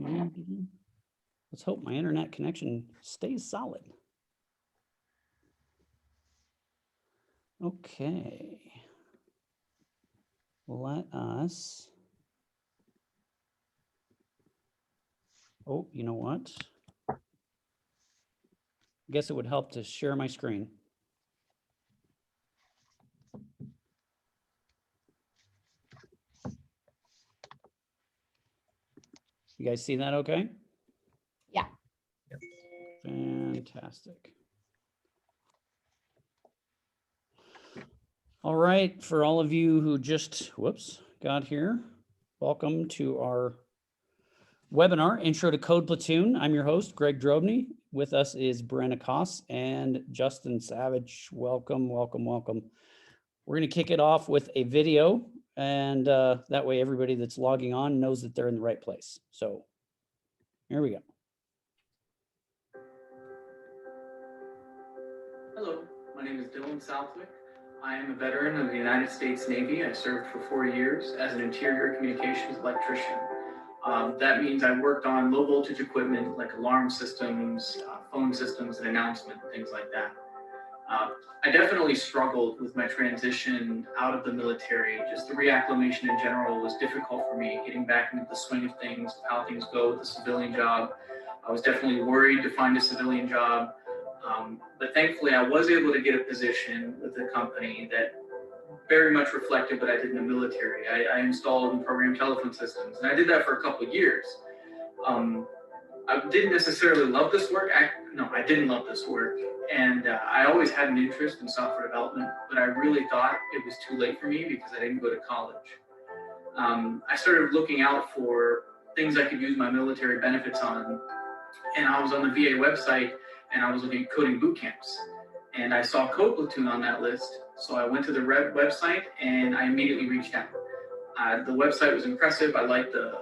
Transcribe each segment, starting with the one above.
Let's hope my internet connection stays solid. Okay. Let us. Oh, you know what? I guess it would help to share my screen. You guys see that okay? Yeah. Fantastic. All right, for all of you who just, got here, welcome to our webinar, Intro to Code Platoon. I'm your host, Greg Drobny. With us is Brenna Koss and Justin Savage. Welcome, welcome, welcome. We're gonna kick it off with a video, and that way everybody that's logging on knows that they're in the right place. So here we go. Hello, my name is Dylan Southwick. I am a veteran of the United States Navy. I served for 4 years as an interior communications electrician. That means I worked on low voltage equipment like alarm systems, phone systems, and announcement, things like that. I definitely struggled with my transition out of the military. Just the reacclimation in general was difficult for me, getting back into the swing of things, how things go with the civilian job. I was definitely worried to find a civilian job. But thankfully, I was able to get a position with a company that very much reflected what I did in the military. I installed and programmed telephone systems, and I did that for a couple of years. I didn't necessarily love this work. I didn't love this work. And I always had an interest in software development, but I really thought it was too late for me because I didn't go to college. I started looking out for things I could use my military benefits on, and I was on the VA website, and I was looking at coding boot camps, and I saw Code Platoon on that list. So I went to the website and I immediately reached out. The website was impressive. I liked the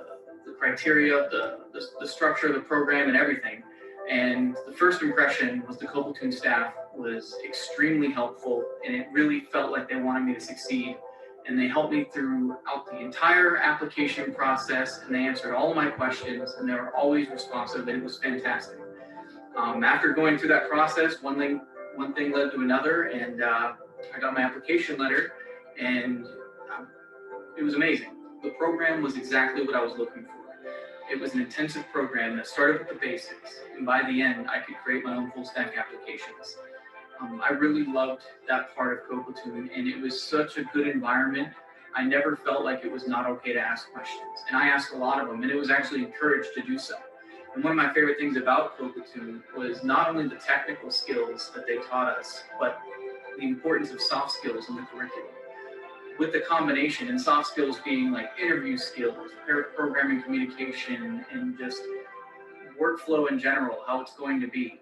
criteria, the structure of the program and everything. And the first impression was the Code Platoon staff was extremely helpful, and it really felt like they wanted me to succeed. And they helped me throughout the entire application process, and they answered all of my questions, and they were always responsive, and it was fantastic. After going through that process, one thing led to another, and I got my application letter, and it was amazing. The program was exactly what I was looking for. It was an intensive program that started with the basics, and by the end, I could create my own full stack applications. I really loved that part of Code Platoon, and it was such a good environment. I never felt like it was not okay to ask questions, and I asked a lot of them, and it was actually encouraged to do so. And one of my favorite things about Code Platoon was not only the technical skills that they taught us, but the importance of soft skills in the curriculum. With the combination, and soft skills being like interview skills, programming communication, and just workflow in general, how it's going to be,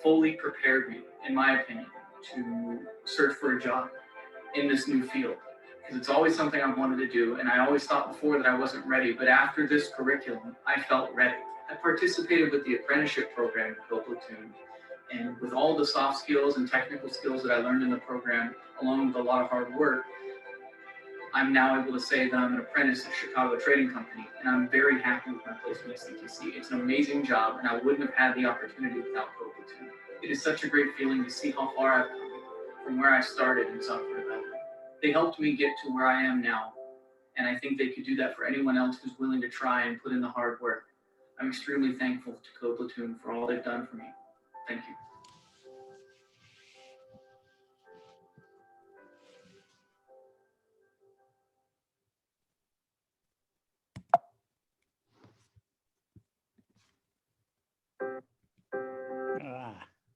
fully prepared me, in my opinion, to search for a job in this new field. Because it's always something I've wanted to do, and I always thought before that I wasn't ready, but after this curriculum, I felt ready. I participated with the apprenticeship program at Code Platoon, and with all the soft skills and technical skills that I learned in the program, along with a lot of hard work, I'm now able to say that I'm an apprentice at Chicago Trading Company, and I'm very happy with my placement at CTC. It's an amazing job, and I wouldn't have had the opportunity without Code Platoon. It is such a great feeling to see how far I've come from where I started in software development. They helped me get to where I am now, and I think they could do that for anyone else who's willing to try and put in the hard work. I'm extremely thankful to Code Platoon for all they've done for me. Thank you.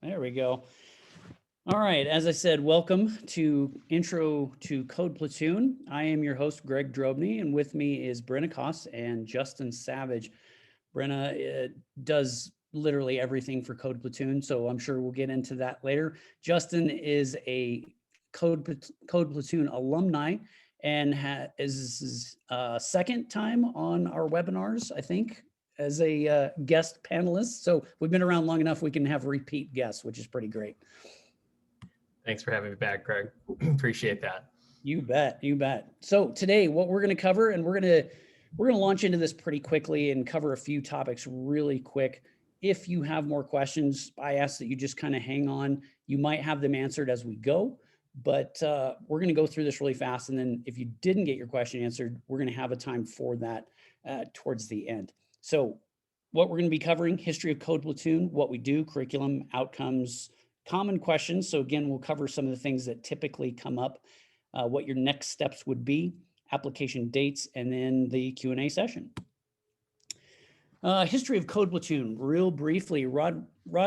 There we go. All right, as I said, welcome to Intro to Code Platoon. I am your host, Greg Drobny, and with me is Brenna Koss and Justin Savage. Brenna does literally everything for Code Platoon, so I'm sure we'll get into that later. Justin is a Code Platoon alumni and is second time on our webinars, I think, as a guest panelist. So we've been around long enough, we can have repeat guests, which is pretty great. Thanks for having me back, Greg. Appreciate that. You bet, you bet. So today what we're going to cover, and we're going to We're going to launch into this pretty quickly and cover a few topics really quick. If you have more questions, I ask that you just kind of hang on. You might have them answered as we go, but we're going to go through this really fast. And then if you didn't get your question answered, we're going to have a time for that towards the end. So what we're going to be covering: history of Code Platoon, what we do, curriculum, outcomes, common questions. So again, we'll cover some of the things that typically come up, what your next steps would be, application dates, and then the Q&A session. History of Code Platoon, real briefly. Rod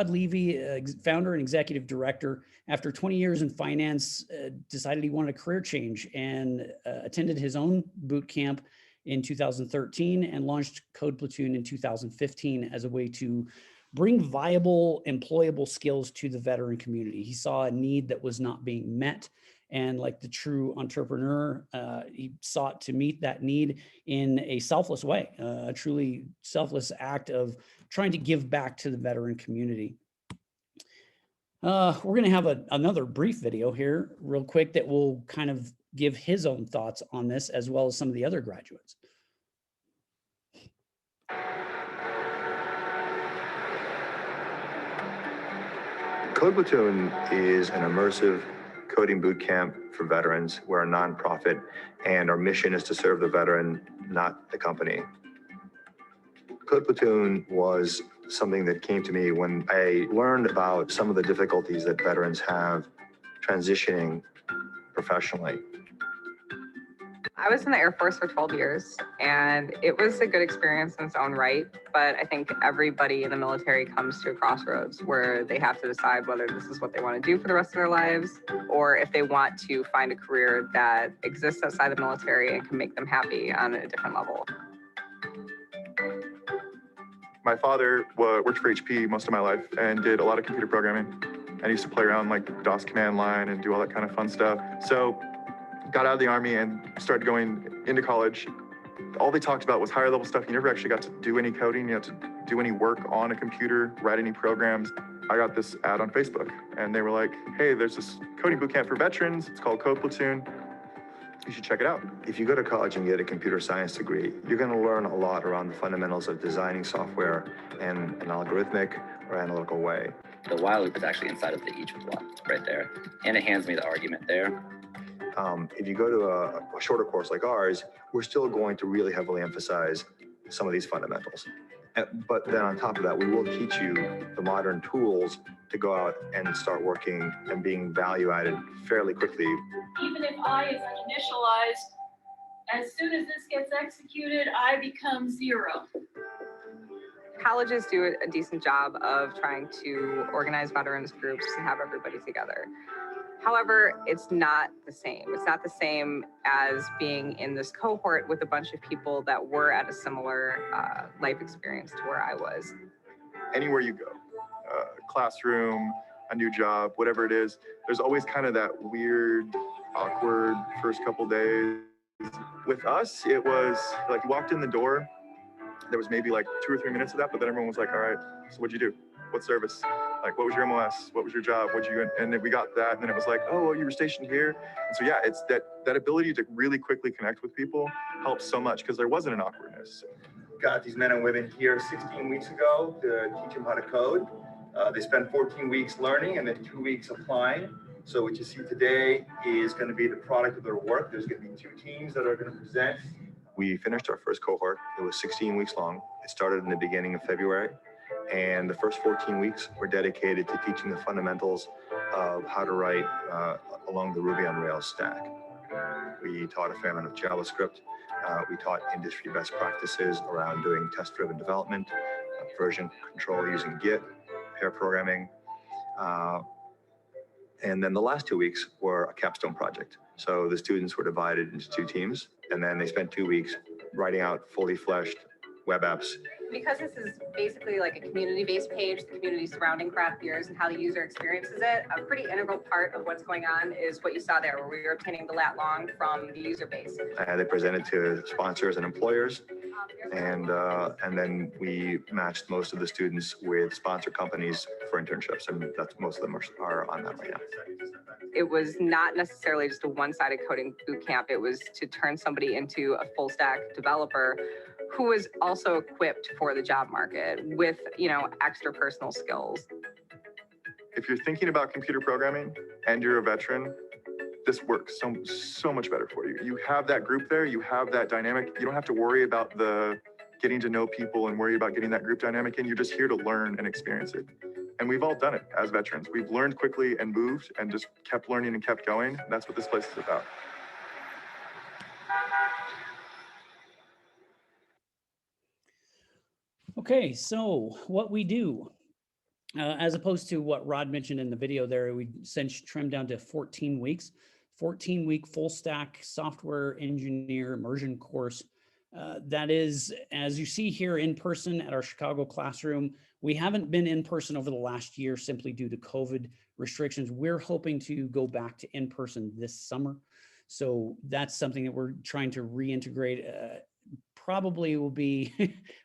Levy, founder and executive director, after 20 years in finance, decided he wanted a career change and attended his own boot camp in 2013 and launched Code Platoon in 2015 as a way to bring viable, employable skills to the veteran community. He saw a need that was not being met. And like the true entrepreneur, he sought to meet that need in a selfless way, a truly selfless act of trying to give back to the veteran community. We're going to have another brief video here real quick that will kind of give his own thoughts on this, as well as some of the other graduates. Code Platoon is an immersive coding boot camp for veterans. We're a nonprofit, and our mission is to serve the veteran, not the company. Code Platoon was something that came to me when I learned about some of the difficulties that veterans have transitioning professionally. I was in the Air Force for 12 years, and it was a good experience in its own right, but I think everybody in the military comes to a crossroads where they have to decide whether this is what they want to do for the rest of their lives, or if they want to find a career that exists outside the military and can make them happy on a different level. My father worked for HP most of my life and did a lot of computer programming. I used to play around like DOS command line and do all that kind of fun stuff. So got out of the Army and started going into college. All they talked about was higher level stuff. You never actually got to do any coding. You had to do any work on a computer, write any programs. I got this ad on Facebook and they were like, hey, there's this coding bootcamp for veterans. It's called Code Platoon. You should check it out. If you go to college and get a computer science degree, you're going to learn a lot around the fundamentals of designing software in an algorithmic or analytical way. The while loop is actually inside of the each block right there, and it hands me the argument there. If you go to a shorter course like ours, we're still going to really heavily emphasize some of these fundamentals. But then on top of that, we will teach you the modern tools to go out and start working and being value added fairly quickly. Even if I is initialized, as soon as this gets executed, I become 0. Colleges do a decent job of trying to organize veterans groups and have everybody together. However, it's not the same. It's not the same as being in this cohort with a bunch of people that were at a similar life experience to where I was. Anywhere you go, classroom, a new job, whatever it is, there's always kind of that weird, awkward first couple days. With us, it was like you walked in the door, there was maybe like 2 or 3 minutes of that, but then everyone was like, all right, so what'd you do? What service? Like, what was your MOS? What was your job? What'd you, and then we got that, and then it was like, oh, you were stationed here. And so, yeah, it's that ability to really quickly connect with people helps so much because there wasn't an awkwardness. Got these men and women here 16 weeks ago to teach them how to code. They spent 14 weeks learning and then 2 weeks applying. So what you see today is going to be the product of their work. There's going to be 2 teams that are going to present. We finished our first cohort. It was 16 weeks long. It started in the beginning of February. And the first 14 weeks were dedicated to teaching the fundamentals of how to write along the Ruby on Rails stack. We taught a fair amount of JavaScript. We taught industry best practices around doing test-driven development, version control using Git, pair programming. And then the last 2 weeks were a capstone project. So the students were divided into 2 teams, and then they spent 2 weeks writing out fully fleshed web apps. Because this is basically like a community-based page, the community surrounding craft beers and how the user experiences it, a pretty integral part of what's going on is what you saw there, where we were obtaining the lat long from the user base. They presented to sponsors and employers. And then we matched most of the students with sponsor companies for internships, and that's most of them are on that right now. It was not necessarily just a one-sided coding boot camp. It was to turn somebody into a full stack developer who was also equipped for the job market with, extra personal skills. If you're thinking about computer programming and you're a veteran, this works so much better for you. You have that group there, you have that dynamic. You don't have to worry about the getting to know people and worry about getting that group dynamic in. You're just here to learn and experience it. And we've all done it as veterans. We've learned quickly and moved and just kept learning and kept going. That's what this place is about. Okay, so what we do, as opposed to what Rod mentioned in the video there, we since trimmed down to 14 weeks, 14-week full stack software engineer immersion course. That is, as you see here in person at our Chicago classroom. We haven't been in person over the last year simply due to COVID restrictions. We're hoping to go back to in person this summer. So that's something that we're trying to reintegrate. Probably will be,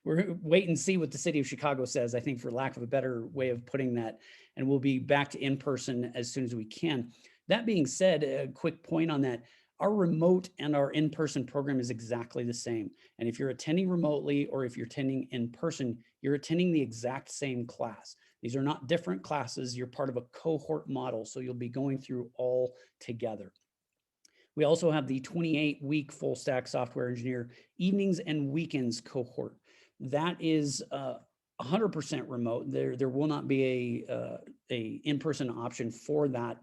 we're wait and see what the city of Chicago says, I think, for lack of a better way of putting that. And we'll be back to in person as soon as we can. That being said, a quick point on that. Our remote and our in-person program is exactly the same. And if you're attending remotely or if you're attending in person, you're attending the exact same class. These are not different classes. You're part of a cohort model. So you'll be going through all together. We also have the 28-week full stack software engineer evenings and weekends cohort. That is 100% remote. There will not be a in-person option for that,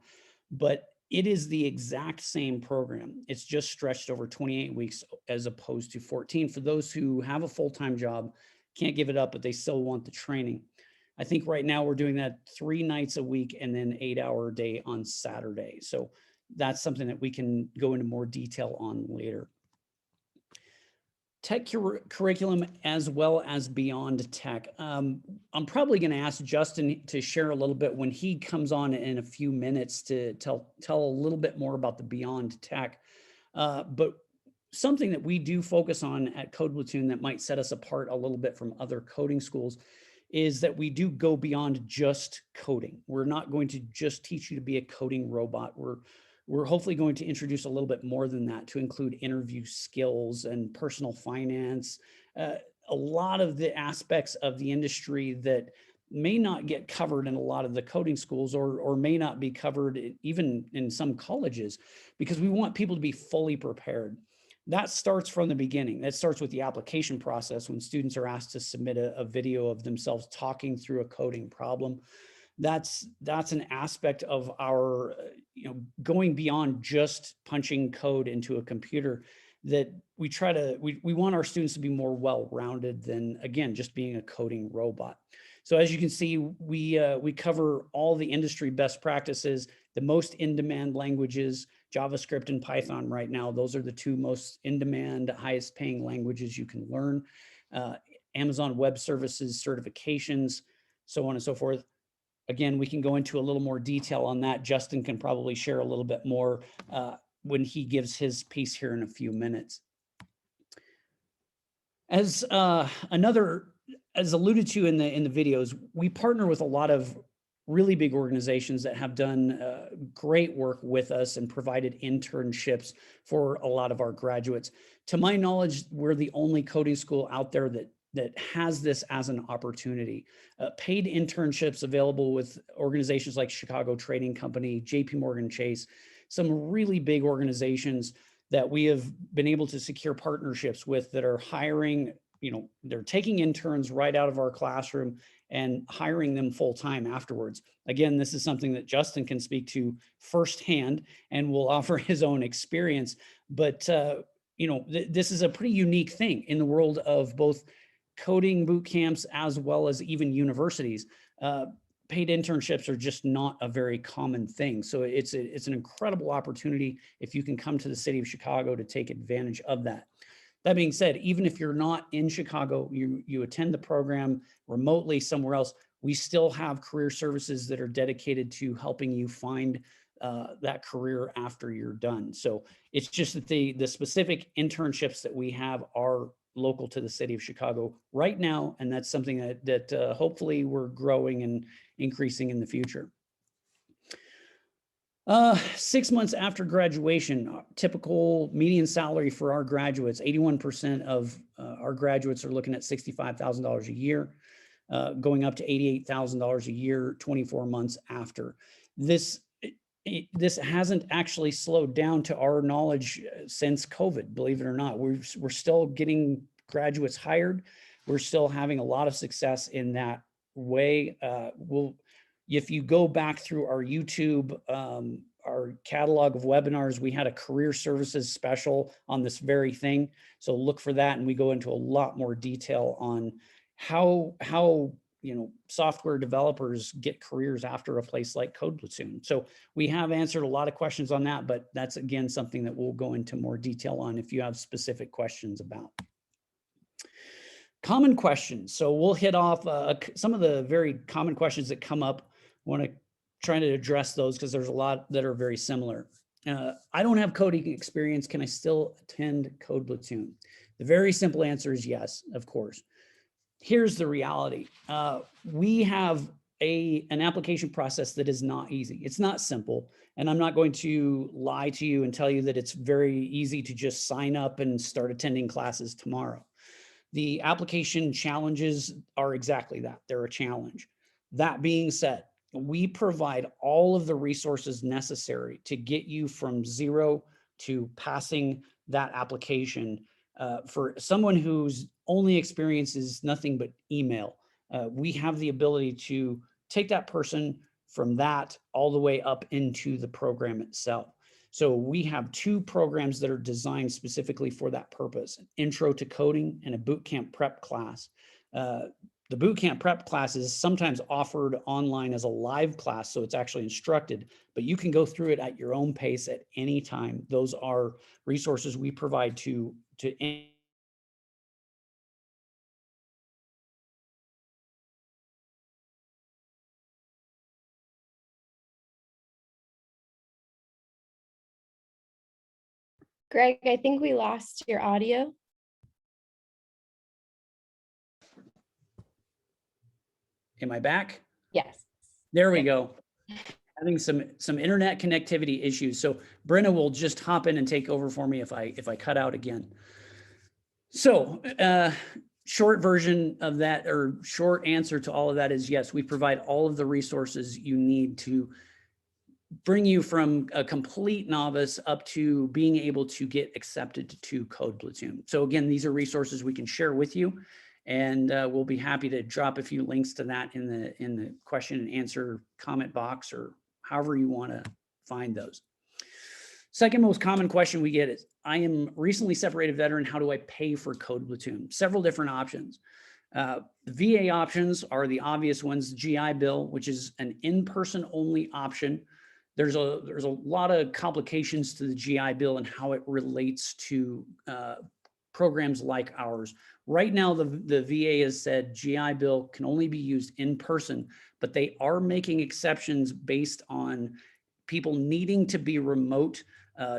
but it is the exact same program. It's just stretched over 28 weeks as opposed to 14 for those who have a full-time job, can't give it up, but they still want the training. I think right now we're doing that 3 nights a week and then 8-hour day on Saturday. So that's something that we can go into more detail on later. Tech curriculum as well as beyond tech. I'm probably going to ask Justin to share a little bit when he comes on in a few minutes to tell a little bit more about the beyond tech. But something that we do focus on at Code Platoon that might set us apart a little bit from other coding schools is that we do go beyond just coding. We're not going to just teach you to be a coding robot. We're hopefully going to introduce a little bit more than that to include interview skills and personal finance, a lot of the aspects of the industry that may not get covered in a lot of the coding schools or may not be covered even in some colleges, because we want people to be fully prepared. That starts from the beginning. That starts with the application process when students are asked to submit a video of themselves talking through a coding problem. That's an aspect of our, going beyond just punching code into a computer, that we want our students to be more well-rounded than, again, just being a coding robot. So as you can see, we cover all the industry best practices, the most in-demand languages, JavaScript and Python right now. Those are the 2 most in-demand, highest paying languages you can learn. Amazon Web Services certifications, so on and so forth. Again, we can go into a little more detail on that. Justin can probably share a little bit more when he gives his piece here in a few minutes. As alluded to in the videos, we partner with a lot of really big organizations that have done great work with us and provided internships for a lot of our graduates. To my knowledge, we're the only coding school out there that has this as an opportunity. Paid internships available with organizations like Chicago Trading Company, JP Morgan Chase, some really big organizations that we have been able to secure partnerships with that are hiring, they're taking interns right out of our classroom and hiring them full-time afterwards. Again, this is something that Justin can speak to firsthand and will offer his own experience. But, this is a pretty unique thing in the world of both coding boot camps as well as even universities. Paid internships are just not a very common thing. So it's an incredible opportunity if you can come to the city of Chicago to take advantage of that. That being said, even if you're not in Chicago, you attend the program remotely somewhere else, we still have career services that are dedicated to helping you find that career after you're done. So it's just that the specific internships that we have are local to the city of Chicago right now. And that's something that hopefully we're growing and increasing in the future. 6 months after graduation, typical median salary for our graduates, 81% of our graduates are looking at $65,000 a year, going up to $88,000 a year, 24 months after. This hasn't actually slowed down to our knowledge since COVID, believe it or not. We're still getting graduates hired. We're still having a lot of success in that way. If you go back through our YouTube, our catalog of webinars, we had a career services special on this very thing. So look for that. And we go into a lot more detail on how software developers get careers after a place like Code Platoon. So we have answered a lot of questions on that, but that's again, something that we'll go into more detail on if you have specific questions about. Common questions. So we'll hit off some of the very common questions that come up. I want to try to address those because there's a lot that are very similar. I don't have coding experience. Can I still attend Code Platoon? The very simple answer is yes, of course. Here's the reality. We have an application process that is not easy. It's not simple. And I'm not going to lie to you and tell you that it's very easy to just sign up and start attending classes tomorrow. The application challenges are exactly that. They're a challenge. That being said, we provide all of the resources necessary to get you from zero to passing that application. For someone whose only experience is nothing but email, we have the ability to take that person from that all the way up into the program itself. So we have 2 programs that are designed specifically for that purpose: an intro to coding and a bootcamp prep class. The bootcamp prep class is sometimes offered online as a live class, so it's actually instructed, but you can go through it at your own pace at any time. Those are resources we provide to Greg, I think we lost your audio. Am I back? Yes. There we go. Having some internet connectivity issues. So Brenna will just hop in and take over for me if I cut out again. So short version of that, or short answer to all of that, is yes, we provide all of the resources you need to bring you from a complete novice up to being able to get accepted to Code Platoon. So again, these are resources we can share with you, and we'll be happy to drop a few links to that in the question and answer comment box, or however you want to find those. Second most common question we get is, I am recently separated veteran. How do I pay for Code Platoon? Several different options. The VA options are the obvious ones. GI Bill, which is an in-person only option. There's a lot of complications to the GI Bill and how it relates to programs like ours. Right now, the VA has said GI Bill can only be used in person, but they are making exceptions based on people needing to be remote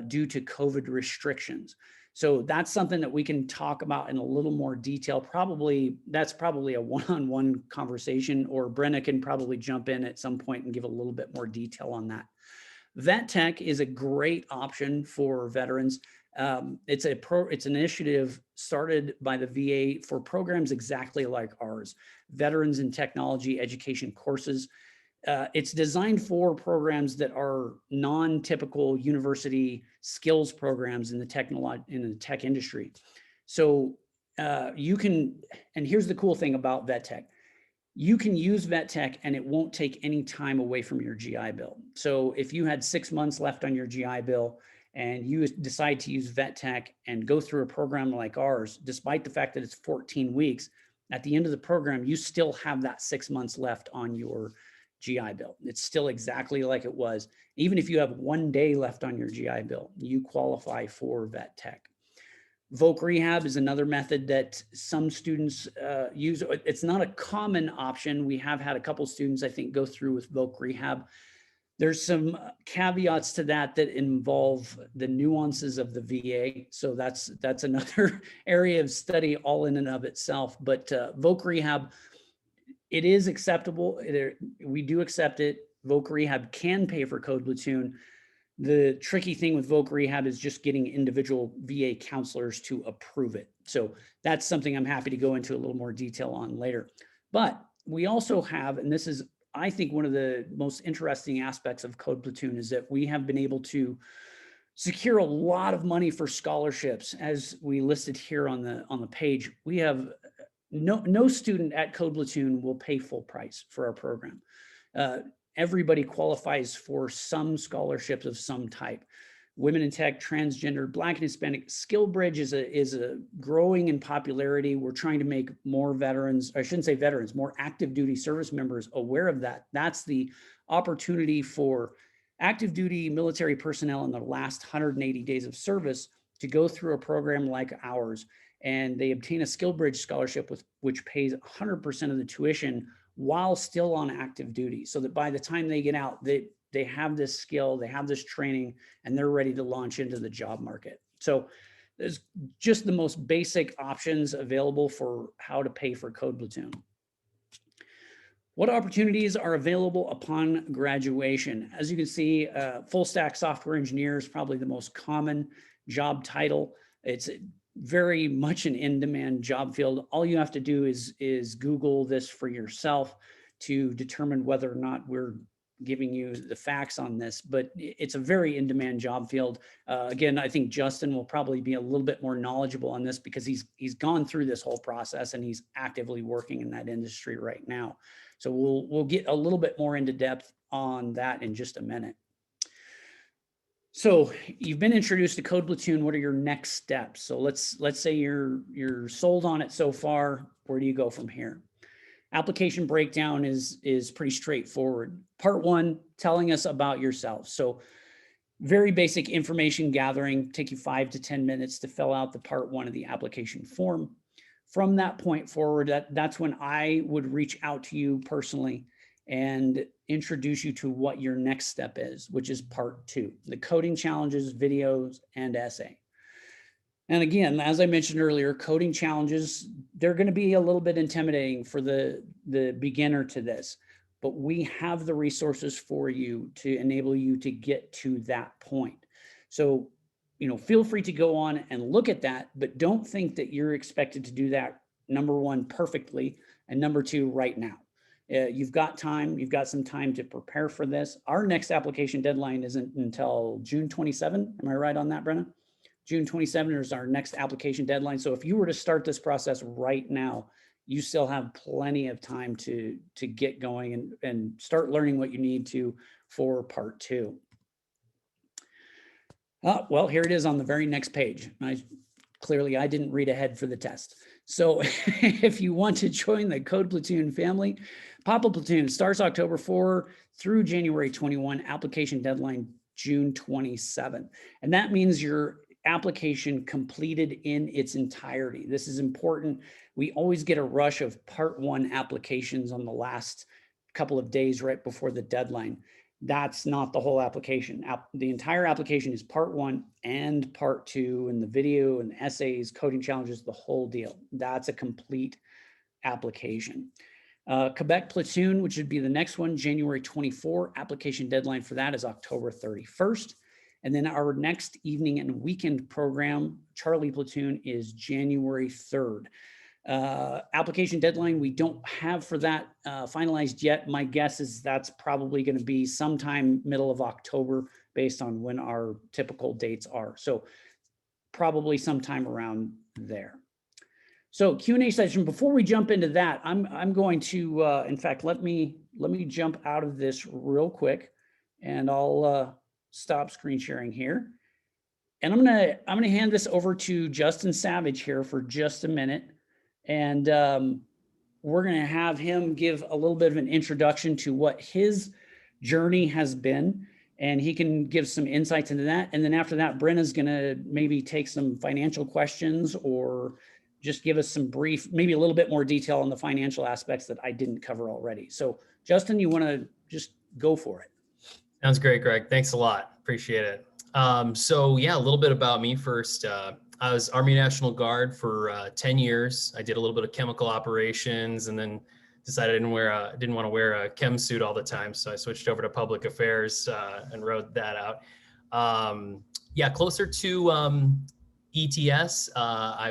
due to COVID restrictions. So that's something that we can talk about in a little more detail. That's probably a one-on-one conversation, or Brenna can probably jump in at some point and give a little bit more detail on that. Vet Tech is a great option for veterans. It's an initiative started by the VA for programs exactly like ours, veterans in technology education courses. It's designed for programs that are non-typical university skills programs in the tech industry. So you can, and here's the cool thing about Vet Tech. You can use Vet Tech and it won't take any time away from your GI Bill. So if you had 6 months left on your GI Bill and you decide to use Vet Tech and go through a program like ours, despite the fact that it's 14 weeks, at the end of the program, you still have that 6 months left on your GI Bill. It's still exactly like it was. Even if you have 1 day left on your GI Bill, you qualify for Vet Tech. Voc Rehab is another method that some students use. It's not a common option. We have had a couple students, I think, go through with Voc Rehab. There's some caveats to that that involve the nuances of the VA. So that's another area of study all in and of itself. But voc rehab, it is acceptable. We do accept it. Voc rehab can pay for Code Platoon. The tricky thing with voc rehab is just getting individual VA counselors to approve it. So that's something I'm happy to go into a little more detail on later. But we also have, and this is, I think, one of the most interesting aspects of Code Platoon, is that we have been able to secure a lot of money for scholarships. As we listed here on the page, we have no student at Code Platoon will pay full price for our program. Everybody qualifies for some scholarships of some type. Women in tech, transgender, Black and Hispanic. SkillBridge is a growing in popularity. We're trying to make more veterans, I shouldn't say veterans, more active duty service members aware of that. That's the opportunity for active duty military personnel in the last 180 days of service to go through a program like ours, and they obtain a SkillBridge scholarship which pays 100% of the tuition while still on active duty, so that by the time they get out, they have this skill, they have this training, and they're ready to launch into the job market. So there's just the most basic options available for how to pay for Code Platoon. What opportunities are available upon graduation? As you can see, full stack software engineer is probably the most common job title. It's very much an in-demand job field. All you have to do is Google this for yourself to determine whether or not we're giving you the facts on this, but it's a very in-demand job field. Again, I think Justin will probably be a little bit more knowledgeable on this because he's gone through this whole process and he's actively working in that industry right now. So we'll get a little bit more into depth on that in just a minute. So you've been introduced to Code Platoon. What are your next steps? So let's say you're sold on it so far. Where do you go from here? Application breakdown is pretty straightforward. Part one, telling us about yourself. So very basic information gathering, take you 5 to 10 minutes to fill out the part one of the application form. From that point forward, that's when I would reach out to you personally and introduce you to what your next step is, which is part two, the coding challenges, videos, and essay. And again, as I mentioned earlier, coding challenges, they're going to be a little bit intimidating for the beginner to this, but we have the resources for you to enable you to get to that point. So, feel free to go on and look at that, but don't think that you're expected to do that, number one, perfectly, and number two, right now. You've got time, you've got some time to prepare for this. Our next application deadline isn't until June 27. Am I right on that, Brenna? June 27 is our next application deadline. So if you were to start this process right now, you still have plenty of time to get going and start learning what you need to for part two. Well, here it is on the very next page. Clearly, I didn't read ahead for the test. So if you want to join the Code Platoon family, Papa Platoon starts October 4 through January 21, application deadline June 27. And that means your application completed in its entirety. This is important. We always get a rush of part one applications on the last couple of days right before the deadline. That's not the whole application. The entire application is part one and part two, and the video and the essays, coding challenges, the whole deal. That's a complete application. Quebec Platoon, which would be the next one, January 24, application deadline for that is October 31st. And then our next evening and weekend program, Charlie Platoon, is January 3rd. Application deadline we don't have for that finalized yet. My guess is that's probably going to be sometime middle of October based on when our typical dates are. So probably sometime around there. So Q&A session. Before we jump into that, I'm going to, in fact, let me jump out of this real quick, and I'll stop screen sharing here. And I'm gonna hand this over to Justin Savage here for just a minute. And we're going to have him give a little bit of an introduction to what his journey has been, and he can give some insights into that. And then after that, Brenna's going to maybe take some financial questions or just give us some brief, maybe a little bit more detail on the financial aspects that I didn't cover already. So Justin, you want to just go for it? Sounds great, Greg. Thanks a lot. Appreciate it. So yeah, a little bit about me first. I was Army National Guard for 10 years. I did a little bit of chemical operations and then decided I didn't want to wear a chem suit all the time. So I switched over to public affairs and rode that out. Yeah, closer to ETS, when I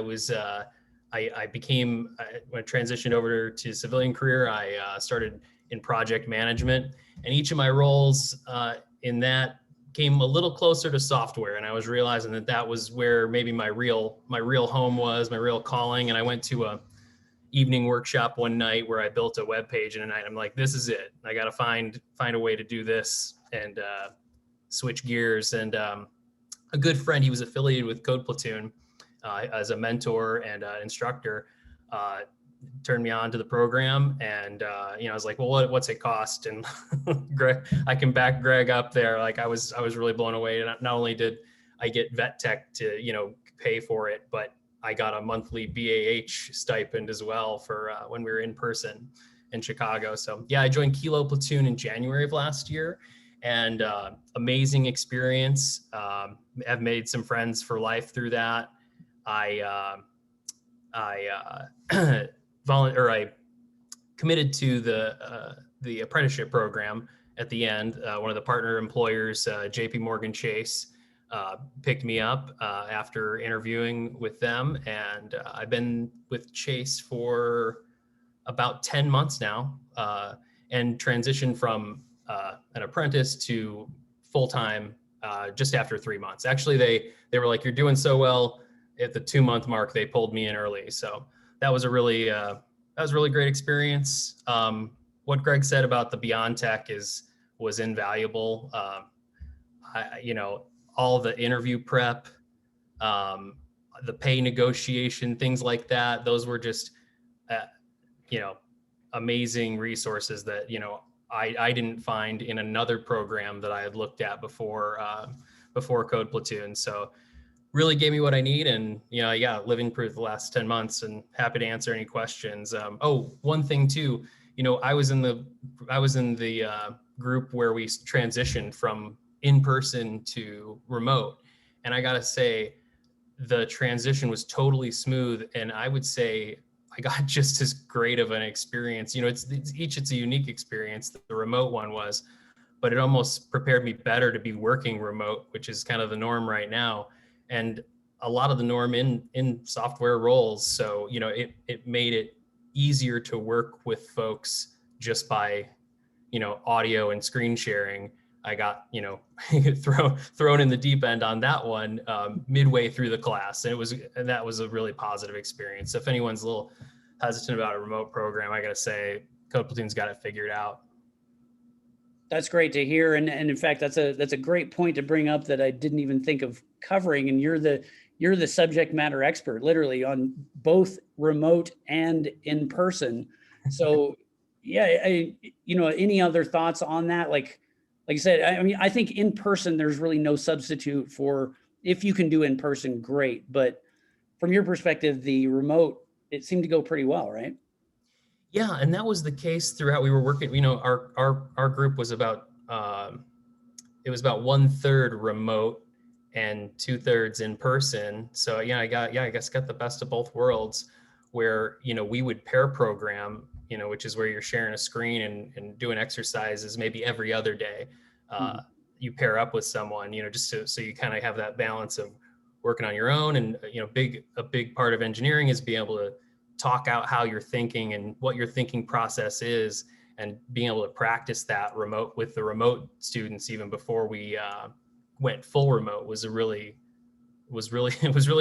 transitioned over to civilian career, I started in project management, and each of my roles in that came a little closer to software. And I was realizing that that was where maybe my real home was, my real calling. And I went to a evening workshop one night where I built a web page in a night. I'm like, this is it. I got to find a way to do this and switch gears. And a good friend, he was affiliated with Code Platoon as a mentor and instructor, turned me on to the program. And I was like, well, what's it cost? And Greg, I can back Greg up there. Like I was really blown away. And not only did I get vet tech to pay for it, but I got a monthly BAH stipend as well for when we were in person in Chicago. So yeah, I joined Kilo Platoon in January of last year, and amazing experience. I've made some friends for life through that. I committed to the apprenticeship program at the end. One of the partner employers, JP Morgan Chase, picked me up after interviewing with them. And I've been with Chase for about 10 months now, and transitioned from an apprentice to full-time just after 3 months. Actually, they were like, you're doing so well. At the 2-month mark, they pulled me in early. So that was a really great experience. What Greg said about the Beyond Tech was invaluable. All the interview prep, the pay negotiation, things like that. Those were just, amazing resources that, I didn't find in another program that I had looked at before Code Platoon. So really gave me what I need, and living proof the last 10 months, and happy to answer any questions. One thing too, I was in the group where we transitioned from in-person to remote, and I gotta say the transition was totally smooth, and I would say I got just as great of an experience. It's a unique experience. The remote one was, but it almost prepared me better to be working remote, which is kind of the norm right now, and a lot of the norm in software roles. So, it made it easier to work with folks just by, audio and screen sharing. I got, thrown in the deep end on that one midway through the class. And that was a really positive experience. So if anyone's a little hesitant about a remote program, I got to say, Code Platoon's got it figured out. That's great to hear. And in fact, that's a great point to bring up that I didn't even think of covering. And you're the subject matter expert, literally, on both remote and in person. So yeah, any other thoughts on that? Like I said, I mean, I think in person, there's really no substitute for, if you can do in person, great. But from your perspective, the remote, it seemed to go pretty well, right? Yeah, and that was the case throughout. We were working, our group was about, it was about 1/3 remote and 2/3 in person. So I guess got the best of both worlds, where, we would pair program, which is where you're sharing a screen and doing exercises maybe every other day. You pair up with someone, so you kind of have that balance of working on your own. And, a big part of engineering is being able to talk out how you're thinking and what your thinking process is, and being able to practice that remote with the remote students even before we went full remote was really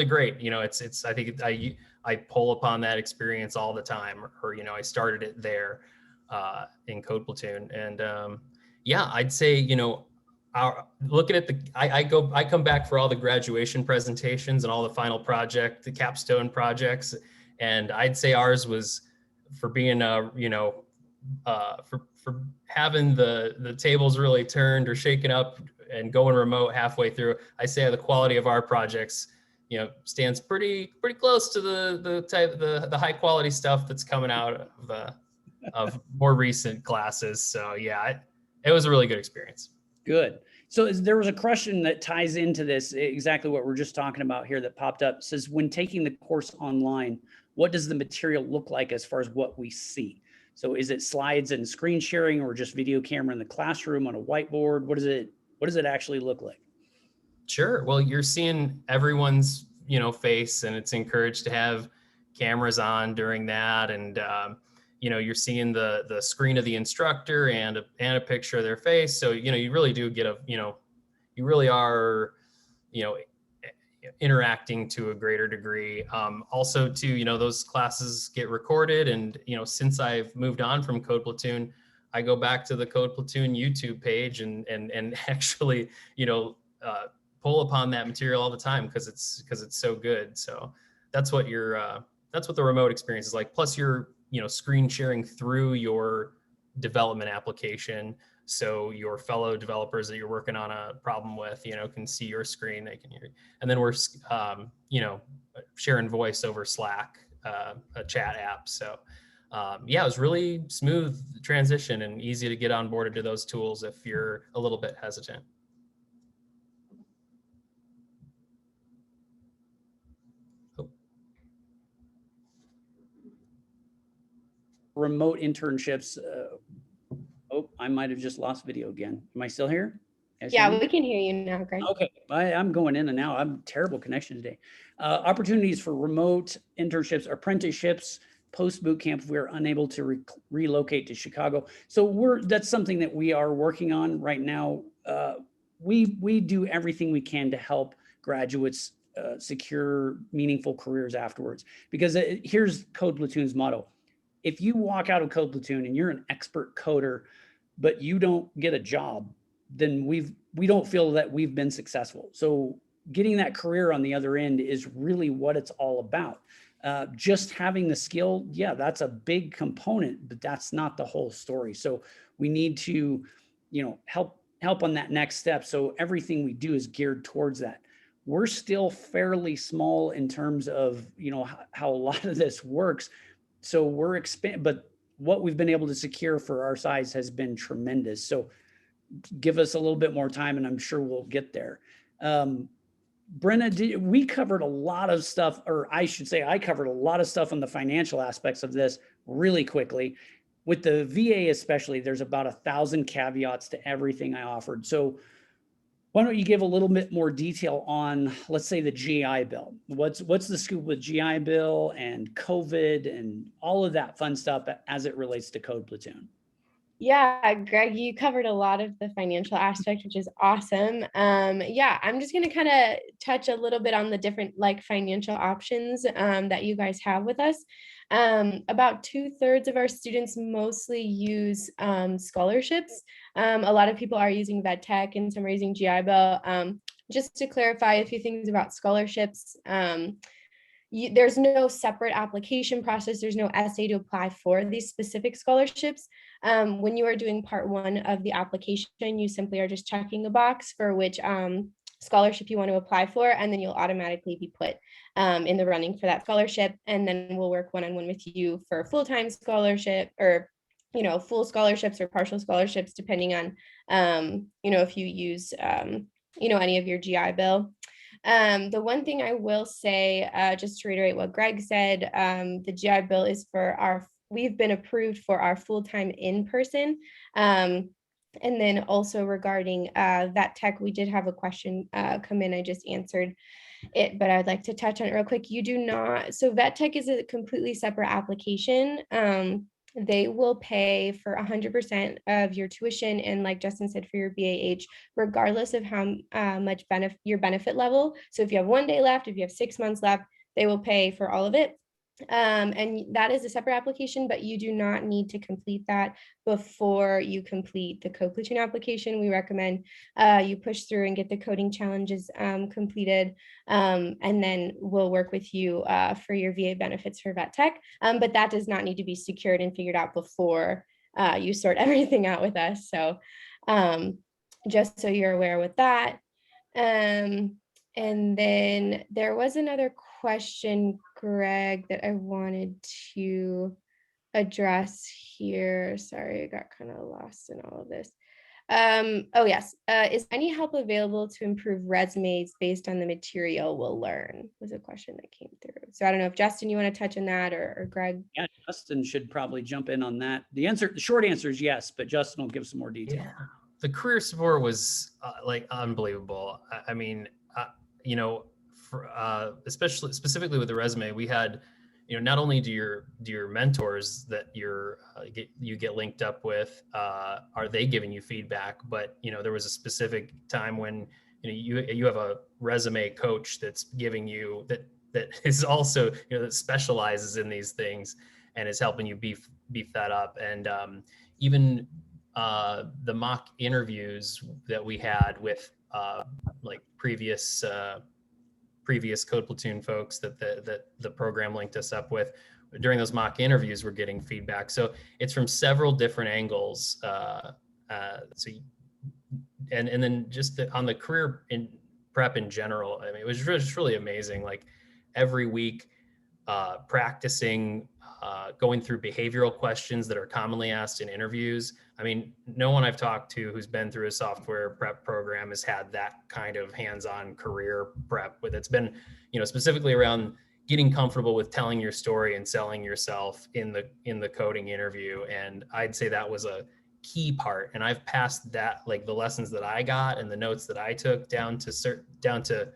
great. I think I pull upon that experience all the time, or I started it there in Code Platoon. And I'd say, looking at I come back for all the graduation presentations and all the final project, the capstone projects. And I'd say ours was, for being, for having the tables really turned or shaken up and going remote halfway through. I say the quality of our projects, stands pretty close to the high quality stuff that's coming out of more recent classes. So yeah, it was a really good experience. Good. So there was a question that ties into this, exactly what we're just talking about here that popped up. It says, when taking the course online, what does the material look like as far as what we see? So is it slides and screen sharing, or just video camera in the classroom on a whiteboard? What does it actually look like? Sure. Well, you're seeing everyone's, face, and it's encouraged to have cameras on during that. And, you're seeing the screen of the instructor and a picture of their face. So, you really do get you really are, you know, interacting to a greater degree. Also too, those classes get recorded, and, since I've moved on from Code Platoon, I go back to the Code Platoon YouTube page and actually, pull upon that material all the time because it's so good. So that's what that's what the remote experience is like. Plus you're, screen sharing through your development application. So your fellow developers that you're working on a problem with, can see your screen, they can hear you. And then we're, sharing voice over Slack, a chat app. So yeah, it was really smooth transition and easy to get onboarded to those tools if you're a little bit hesitant. Remote internships. I might have just lost video again. Am I still here? Yeah, we can hear you now, Greg. Okay, I'm going in and out. I'm terrible connection today. Opportunities for remote internships, apprenticeships, post boot camp if we're unable to relocate to Chicago. So that's something that we are working on right now. We do everything we can to help graduates secure meaningful careers afterwards. Because here's Code Platoon's motto: if you walk out of Code Platoon and you're an expert coder, but you don't get a job, then we don't feel that we've been successful. So getting that career on the other end is really what it's all about. Just having the skill, yeah, that's a big component, but that's not the whole story. So we need to, help on that next step. So everything we do is geared towards that. We're still fairly small in terms of, how a lot of this works. So we're but what we've been able to secure for our size has been tremendous. So give us a little bit more time and I'm sure we'll get there. Brenna, we covered a lot of stuff, or I should say I covered a lot of stuff on the financial aspects of this really quickly. With the VA especially, there's about 1,000 caveats to everything I offered. So why don't you give a little bit more detail on, let's say, the GI Bill? What's the scoop with GI Bill and COVID and all of that fun stuff as it relates to Code Platoon? Yeah, Greg, you covered a lot of the financial aspect, which is awesome. Yeah, I'm just going to kind of touch a little bit on the different financial options that you guys have with us. About 2/3 of our students mostly use scholarships. A lot of people are using vet tech and some are using GI Bill. Just to clarify a few things about scholarships. There's no separate application process. There's no essay to apply for these specific scholarships. When you are doing part 1 of the application, you simply are just checking a box for which scholarship you want to apply for, and then you'll automatically be put in the running for that scholarship. And then we'll work one-on-one with you for full-time scholarship, or full scholarships or partial scholarships, depending on if you use any of your GI Bill. The one thing I will say, just to reiterate what Greg said, the GI Bill is we've been approved for our full-time in-person. And then also regarding vet tech, we did have a question come in. I just answered it, but I'd like to touch on it real quick. So vet tech is a completely separate application. They will pay for 100% of your tuition, and like Justin said, for your BAH, regardless of how much your benefit level. So if you have 1 day left, if you have 6 months left, they will pay for all of it. And that is a separate application, but you do not need to complete that before you complete the Code Platoon application. We recommend you push through and get the coding challenges completed, and then we'll work with you for your VA benefits for vet tech. But that does not need to be secured and figured out before you sort everything out with us. So just so you're aware with that. And then there was another question, Greg, that I wanted to address here. Sorry, I got kind of lost in all of this. Oh yes. Is any help available to improve resumes based on the material we'll learn? Was a question that came through. So I don't know if Justin, you want to touch on that, or Greg? Yeah, Justin should probably jump in on that. The short answer is yes, but Justin will give some more detail. Yeah, the career support was like unbelievable. I mean, you know, especially specifically with the resume, we had, you know, not only do your mentors that you get linked up with, are they giving you feedback, but you know, there was a specific time when you have a resume coach that's giving you that is also, you know, that specializes in these things and is helping you beef that up. And even the mock interviews that we had with like previous Code Platoon folks that the program linked us up with, during those mock interviews, we're getting feedback. So it's from several different angles. And then just on the career in prep in general, I mean, it was just really amazing. Like every week, practicing, going through behavioral questions that are commonly asked in interviews. I mean, no one I've talked to who's been through a software prep program has had that kind of hands-on career prep with. It's been, you know, specifically around getting comfortable with telling your story and selling yourself in the coding interview. And I'd say that was a key part. And I've passed that, like the lessons that I got and the notes that I took down to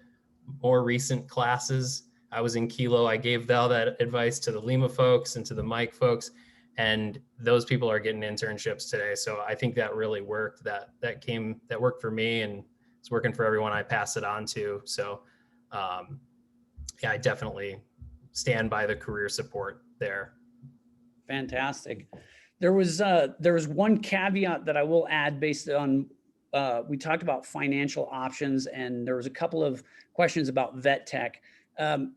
more recent classes. I was in Kilo. I gave all that advice to the Lima folks and to the Mike folks, and those people are getting internships today. So I think that really worked. That worked for me, and it's working for everyone I pass it on to. So yeah, I definitely stand by the career support there. Fantastic. There was one caveat that I will add based on, we talked about financial options, and there was a couple of questions about vet tech.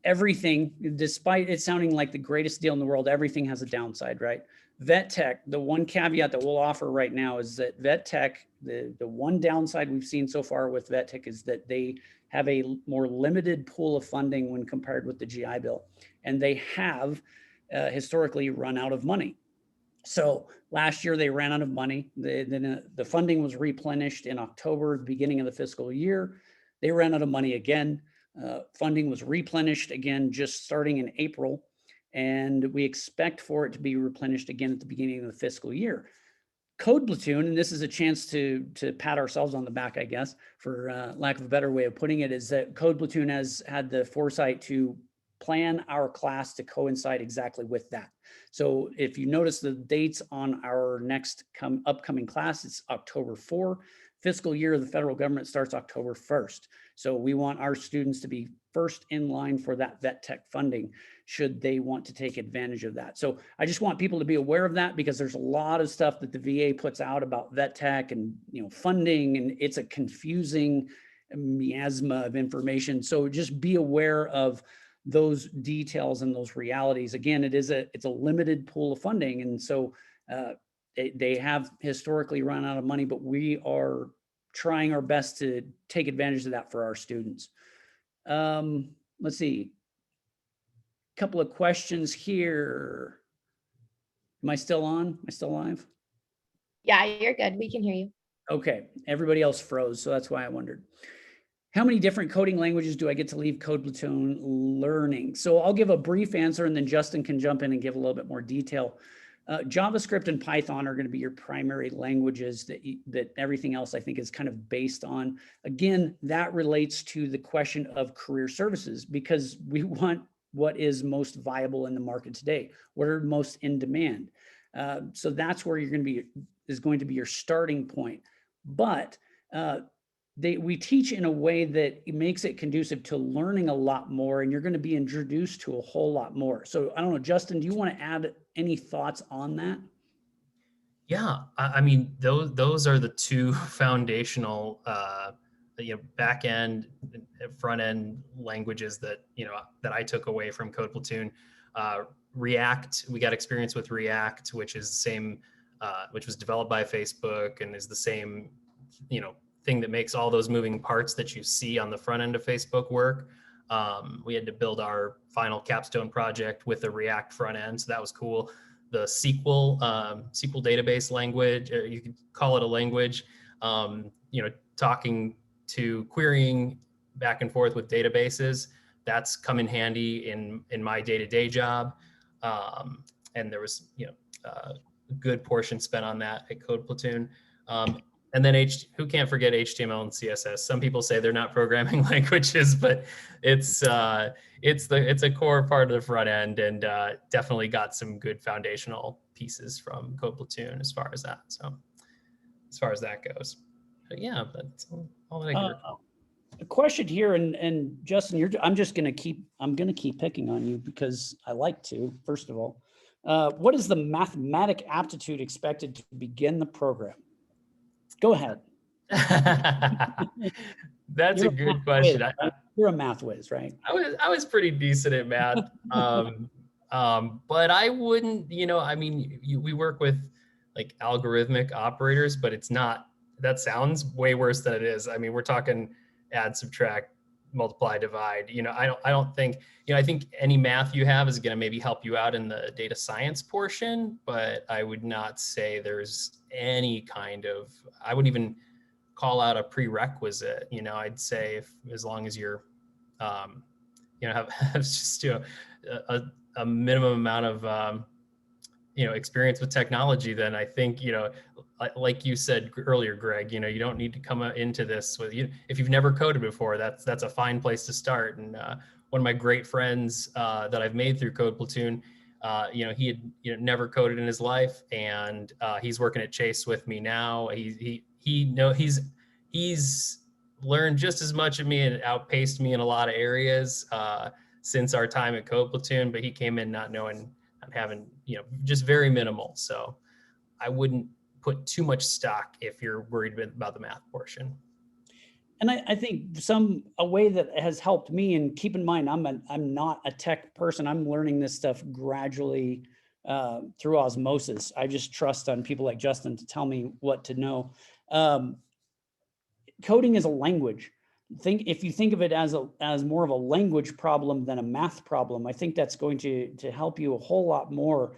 Everything, despite it sounding like the greatest deal in the world, everything has a downside, right? Vet tech, the one caveat that we'll offer right now is that vet tech, the one downside we've seen so far with vet tech is that they have a more limited pool of funding when compared with the GI Bill. And they have historically run out of money. So last year they ran out of money. The funding was replenished in October, beginning of the fiscal year. They ran out of money again. Funding was replenished again, just starting in April. And we expect for it to be replenished again at the beginning of the fiscal year. Code Platoon, and this is a chance to pat ourselves on the back, I guess, for lack of a better way of putting it, is that Code Platoon has had the foresight to plan our class to coincide exactly with that. So if you notice the dates on our next upcoming class, it's October 4. Fiscal year of the federal government starts October 1st. So we want our students to be first in line for that vet tech funding, should they want to take advantage of that. So I just want people to be aware of that, because there's a lot of stuff that the VA puts out about vet tech and, you know, funding, and it's a confusing miasma of information. So just be aware of those details and those realities. Again, it's a limited pool of funding, and so they have historically run out of money, but we are trying our best to take advantage of that for our students. Let's see. A couple of questions here. Am I still on? Am I still live? Yeah, you're good. We can hear you. Okay. Everybody else froze, so that's why I wondered. How many different coding languages do I get to leave Code Platoon learning? So I'll give a brief answer, and then Justin can jump in and give a little bit more detail. JavaScript and Python are going to be your primary languages that everything else I think is kind of based on. Again, that relates to the question of career services, because we want what is most viable in the market today, what are most in demand. So that's where you're going to be, is going to be your starting point. But we teach in a way that it makes it conducive to learning a lot more, and you're going to be introduced to a whole lot more. So I don't know, Justin, do you want to add any thoughts on that? Yeah, I mean, those are the two foundational, back end, front end languages that that I took away from Code Platoon. React, we got experience with React, which is the same, which was developed by Facebook and is the same, thing that makes all those moving parts that you see on the front end of Facebook work. We had to build our final capstone project with a React front end, so that was cool. The SQL database language, or you could call it a language, talking to querying back and forth with databases, that's come in handy in my day-to-day job. And there was, a good portion spent on that at Code Platoon. And then who can't forget HTML and CSS? Some people say they're not programming languages, but it's a core part of the front end, and definitely got some good foundational pieces from Code Platoon as far as that. So as far as that goes, but yeah, that's all that I can recall. A question here, and Justin, I'm gonna keep picking on you because I like to. First of all, what is the mathematic aptitude expected to begin the program? Go ahead. That's a good question. You're a math whiz, right? I was pretty decent at math, but I wouldn't. We work with like algorithmic operators, but it's not. That sounds way worse than it is. I mean, we're talking add, subtract, multiply, divide. I don't think. I think any math you have is going to maybe help you out in the data science portion, but I would not say there's any kind of. I wouldn't even call out a prerequisite. I'd say as long as you're, have just a minimum amount of experience with technology, then I think like you said earlier, Greg, you don't need to come into this with you if you've never coded before. That's a fine place to start. And one of my great friends that I've made through Code Platoon, he had never coded in his life, and he's working at Chase with me now. He's learned just as much of me and outpaced me in a lot of areas since our time at Code Platoon, but he came in not knowing, having just very minimal. So I wouldn't put too much stock if you're worried about the math portion. And I think a way that has helped me, and keep in mind, I'm not a tech person. I'm learning this stuff gradually through osmosis. I just trust on people like Justin to tell me what to know. Coding is a language. If you think of it as more of a language problem than a math problem, I think that's going to help you a whole lot more.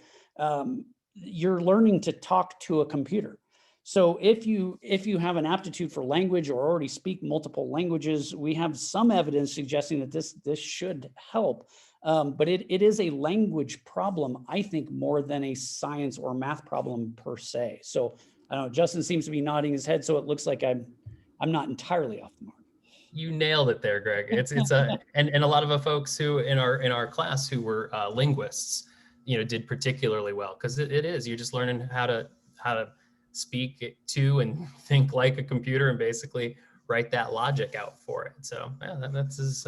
You're learning to talk to a computer. So if you have an aptitude for language or already speak multiple languages, we have some evidence suggesting that this should help. But it is a language problem, I think, more than a science or math problem per se. So I don't know, Justin seems to be nodding his head, so it looks like I'm not entirely off the mark. You nailed it there, Greg. It's and a lot of the folks who in our class who were linguists, did particularly well, because it is, you're just learning how to speak to and think like a computer and basically write that logic out for it. So yeah, that's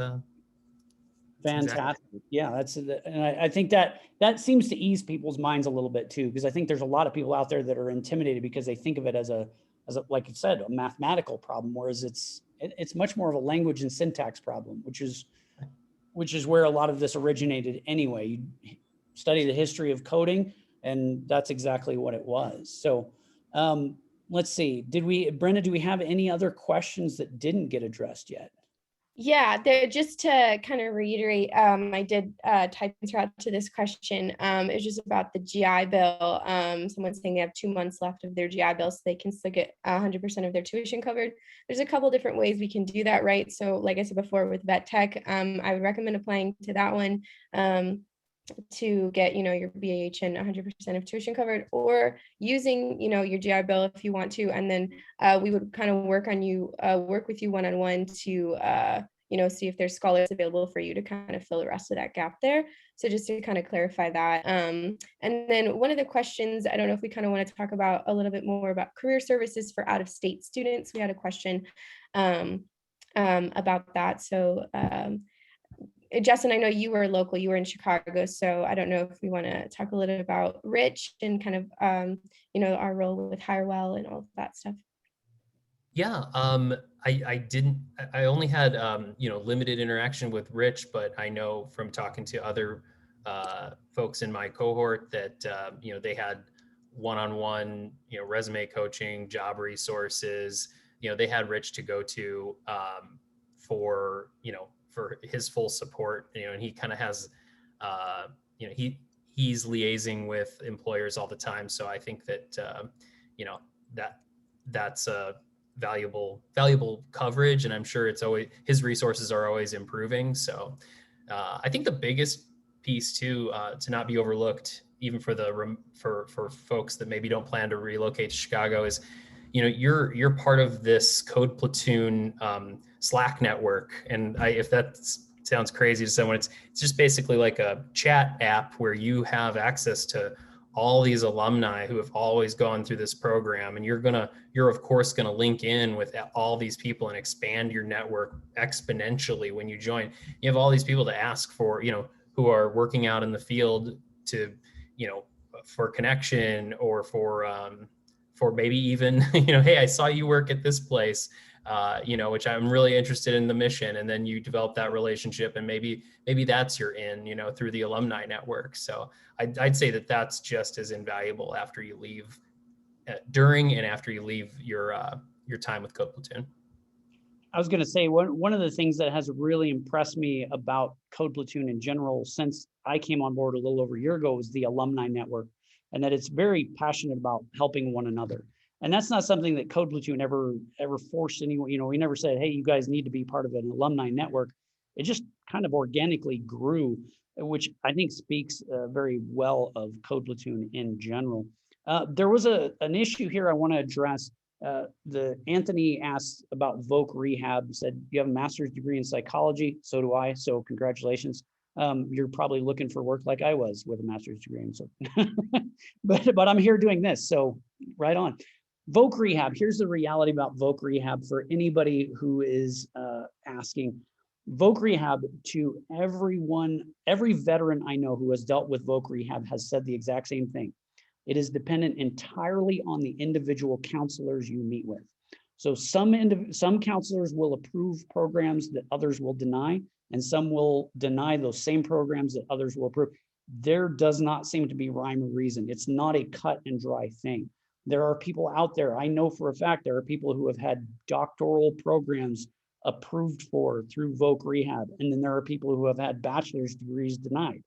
fantastic. Exactly. Yeah, and I think that seems to ease people's minds a little bit too, because I think there's a lot of people out there that are intimidated because they think of it as a like you said, a mathematical problem, whereas it's much more of a language and syntax problem, which is where a lot of this originated anyway. You study the history of coding, and that's exactly what it was. So let's see, Brenda, do we have any other questions that didn't get addressed yet? Yeah, just to kind of reiterate, I did type throughout to this question. It was just about the GI Bill. Someone's saying they have 2 months left of their GI Bill, so they can still get 100% of their tuition covered. There's a couple different ways we can do that, right? So like I said before with Vet Tech, I would recommend applying to that one to get, your BAH and 100% of tuition covered, or using, your GI Bill if you want to. And then we would kind of work with you one-on-one to, see if there's scholars available for you to kind of fill the rest of that gap there. So just to kind of clarify that. And then one of the questions, I don't know if we kind of want to talk about a little bit more about career services for out-of-state students. We had a question about that. So Justin, I know you were local, you were in Chicago, so I don't know if we want to talk a little bit about Rich and kind of, our role with Hirewell and all of that stuff. Yeah, I only had, limited interaction with Rich, but I know from talking to other folks in my cohort that, they had one-on-one, resume coaching, job resources, they had Rich to go to for his full support, and he kind of has, he's liaising with employers all the time. So I think that, that's valuable coverage, and I'm sure it's always, his resources are always improving. So I think the biggest piece too, to not be overlooked, even for for folks that maybe don't plan to relocate to Chicago, is, you know, you're part of this Code Platoon Slack network, and if that sounds crazy to someone, it's just basically like a chat app where you have access to all these alumni who have always gone through this program, and you're of course gonna link in with all these people and expand your network exponentially when you join. You have all these people to ask for, you know, who are working out in the field to, you know, for connection, or for maybe even, you know, hey, I saw you work at this place, you know, which I'm really interested in the mission. And then you develop that relationship, and maybe that's your in, you know, through the alumni network. So I'd say that that's just as invaluable after you leave, during and after you leave your time with Code Platoon. I was going to say, one of the things that has really impressed me about Code Platoon in general since I came on board a little over a year ago was the alumni network, and that it's very passionate about helping one another. And that's not something that Code Platoon ever forced anyone. You know, we never said, hey, you guys need to be part of an alumni network. It just kind of organically grew, which I think speaks very well of Code Platoon in general. There was an issue here I want to address. Anthony asked about voc rehab, said you have a master's degree in psychology. So do I. So congratulations. You're probably looking for work like I was with a master's degree. And so, but I'm here doing this. So right on. Voc rehab. Here's the reality about voc rehab for anybody who is asking. Voc rehab, to everyone, every veteran I know who has dealt with voc rehab has said the exact same thing. It is dependent entirely on the individual counselors you meet with. So some counselors will approve programs that others will deny, and some will deny those same programs that others will approve. There does not seem to be rhyme or reason. It's not a cut and dry thing. There are people out there, I know for a fact, there are people who have had doctoral programs approved for through voc rehab, and then there are people who have had bachelor's degrees denied.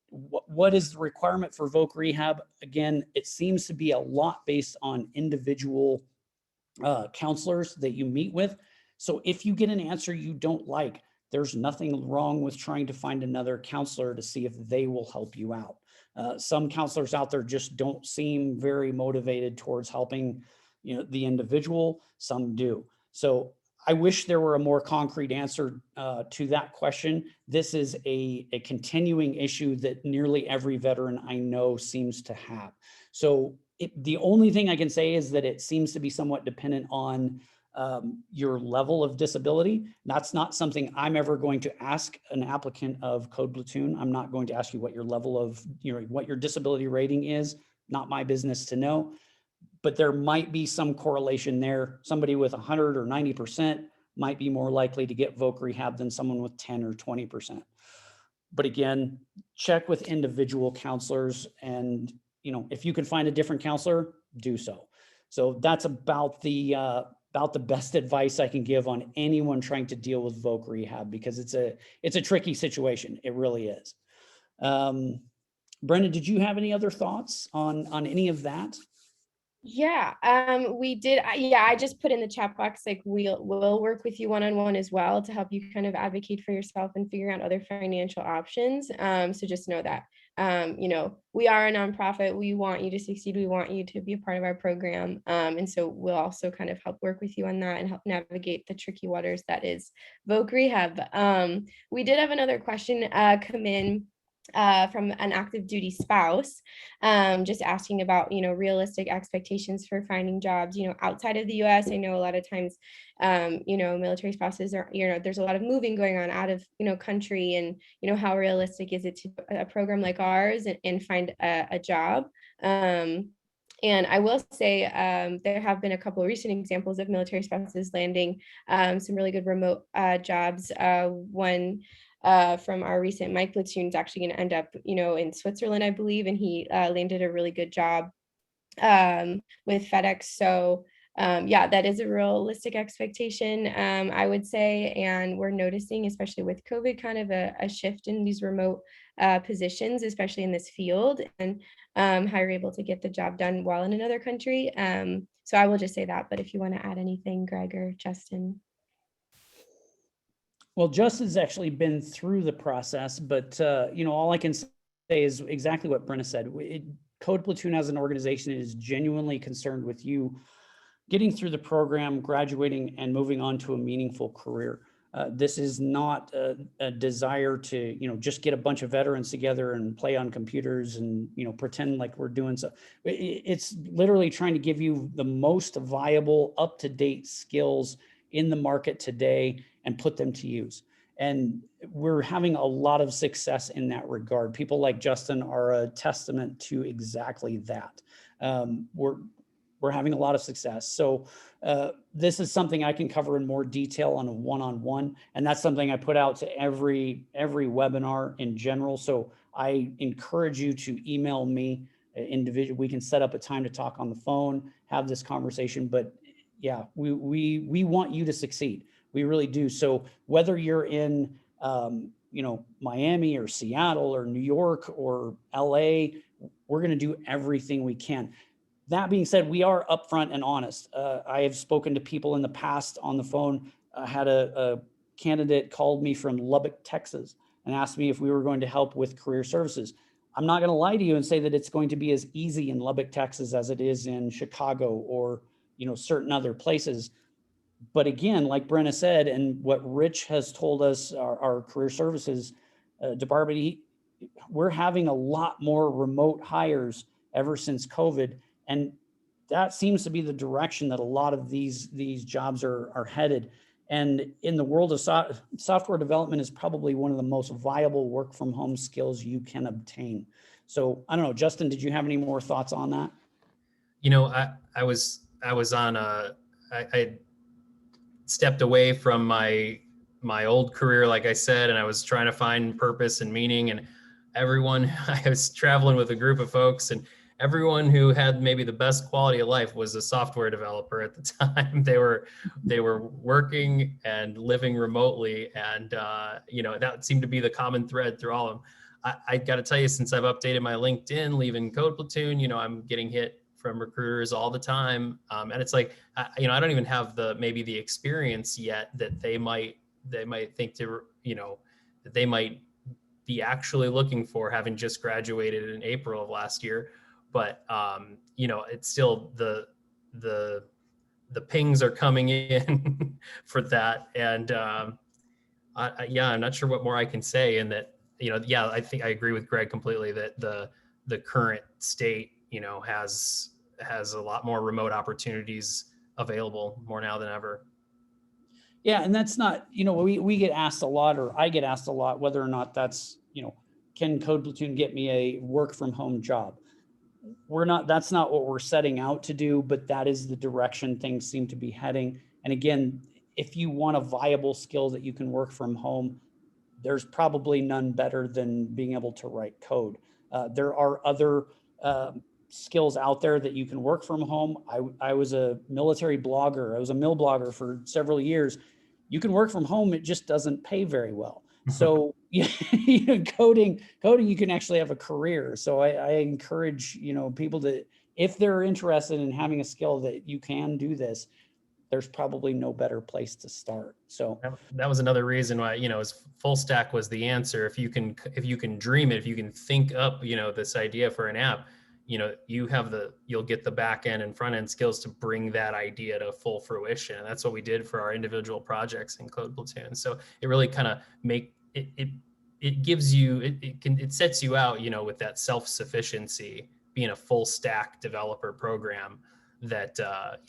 What is the requirement for voc rehab? Again, it seems to be a lot based on individual counselors that you meet with. So if you get an answer you don't like, there's nothing wrong with trying to find another counselor to see if they will help you out. Some counselors out there just don't seem very motivated towards helping, you know, the individual. Some do. So I wish there were a more concrete answer to that question. This is a continuing issue that nearly every veteran I know seems to have. So the only thing I can say is that it seems to be somewhat dependent on your level of disability. That's not something I'm ever going to ask an applicant of Code Platoon. I'm not going to ask you what your level of, you know, what your disability rating is. Not my business to know. But there might be some correlation there. Somebody with 100 or 90% might be more likely to get voc rehab than someone with 10 or 20%. But again, check with individual counselors, and, you know, if you can find a different counselor, do so. So that's about the best advice I can give on anyone trying to deal with voc rehab, because it's a tricky situation. It really is. Brendan, did you have any other thoughts on any of that? Yeah, we did. Yeah, I just put in the chat box, like, we'll work with you one-on-one as well to help you kind of advocate for yourself and figure out other financial options. So just know that, you know, we are a nonprofit. We want you to succeed. We want you to be a part of our program. And so we'll also kind of help work with you on that and help navigate the tricky waters that is voc rehab. We did have another question come in from an active duty spouse, just asking about, you know, realistic expectations for finding jobs, you know, outside of the US. I know a lot of times, you know, military spouses are, you know, there's a lot of moving going on out of, you know, country, and, you know, how realistic is it to a program like ours and find a job? And I will say there have been a couple of recent examples of military spouses landing some really good remote jobs. One from our recent Mike platoon is actually going to end up, you know, in Switzerland, I believe, and he landed a really good job with FedEx. So yeah, that is a realistic expectation, I would say. And we're noticing, especially with COVID, kind of a shift in these remote positions, especially in this field, and how you're able to get the job done while in another country. So I will just say that. But if you want to add anything, Greg or Justin. Well, Justin's actually been through the process, but all I can say is exactly what Brenna said. Code Platoon as an organization is genuinely concerned with you getting through the program, graduating, and moving on to a meaningful career. This is not a desire to, just get a bunch of veterans together and play on computers and, pretend like we're doing so. It's literally trying to give you the most viable, up-to-date skills in the market today and put them to use. And we're having a lot of success in that regard. People like Justin are a testament to exactly that. We're having a lot of success. So this is something I can cover in more detail on a one-on-one, and that's something I put out to every webinar in general. So I encourage you to email me individually. We can set up a time to talk on the phone, have this conversation. But yeah, we want you to succeed. We really do. So whether you're in Miami or Seattle or New York or LA, we're going to do everything we can. That being said, we are upfront and honest. I have spoken to people in the past on the phone. I had a candidate called me from Lubbock, Texas, and asked me if we were going to help with career services. I'm not going to lie to you and say that it's going to be as easy in Lubbock, Texas as it is in Chicago or certain other places. But again, like Brenna said, and what Rich has told us, our career services department, we're having a lot more remote hires ever since COVID. And that seems to be the direction that a lot of these jobs are headed. And in the world of software development is probably one of the most viable work from home skills you can obtain. So I don't know, Justin, did you have any more thoughts on that? I was on I stepped away from my old career, like I said, and I was trying to find purpose and meaning. And I was traveling with a group of folks, and everyone who had maybe the best quality of life was a software developer at the time. They were working and living remotely, and that seemed to be the common thread through all of them. I got to tell you, since I've updated my LinkedIn, leaving Code Platoon, I'm getting hit from recruiters all the time, and it's like, I don't even have maybe the experience yet that they might think that they might be actually looking for, having just graduated in April of last year. But it's still the pings are coming in for that, and I'm not sure what more I can say. And that I think I agree with Greg completely that the current state has a lot more remote opportunities available more now than ever. Yeah, and that's not, we get asked a lot, or I get asked a lot, whether or not that's, can Code Platoon get me a work from home job? That's not what we're setting out to do, but that is the direction things seem to be heading. And again, if you want a viable skill that you can work from home, there's probably none better than being able to write code. There are other skills out there that you can work from home. I was a military blogger. I was a mill blogger for several years. You can work from home. It just doesn't pay very well. So coding, you can actually have a career. So I encourage, people to, if they're interested in having a skill that you can do this, there's probably no better place to start. So that was another reason why, full stack was the answer. If you can dream it, if you can think up, this idea for an app, you'll get the back end and front end skills to bring that idea to full fruition. And that's what we did for our individual projects in Code Platoon. So it really kind of it gives you, it sets you out, with that self-sufficiency, being a full stack developer program that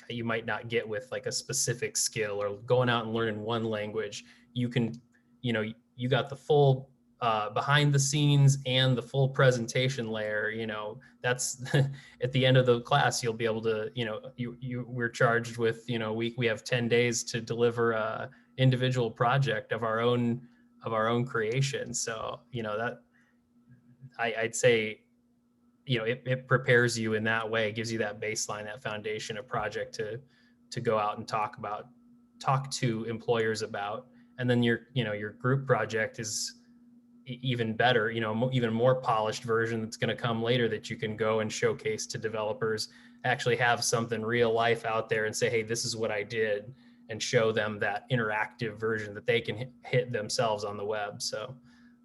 you might not get with like a specific skill or going out and learning one language. You can, you got the full behind the scenes and the full presentation layer. That's at the end of the class, you'll be able to, we're charged with, we have 10 days to deliver a individual project of our own creation. So, that I'd say, it prepares you in that way. It gives you that baseline, that foundation, a project to to go out and talk to employers about. And then your group project is even better, even more polished version that's going to come later that you can go and showcase to developers, actually have something real life out there and say, hey, this is what I did, and show them that interactive version that they can hit themselves on the web. So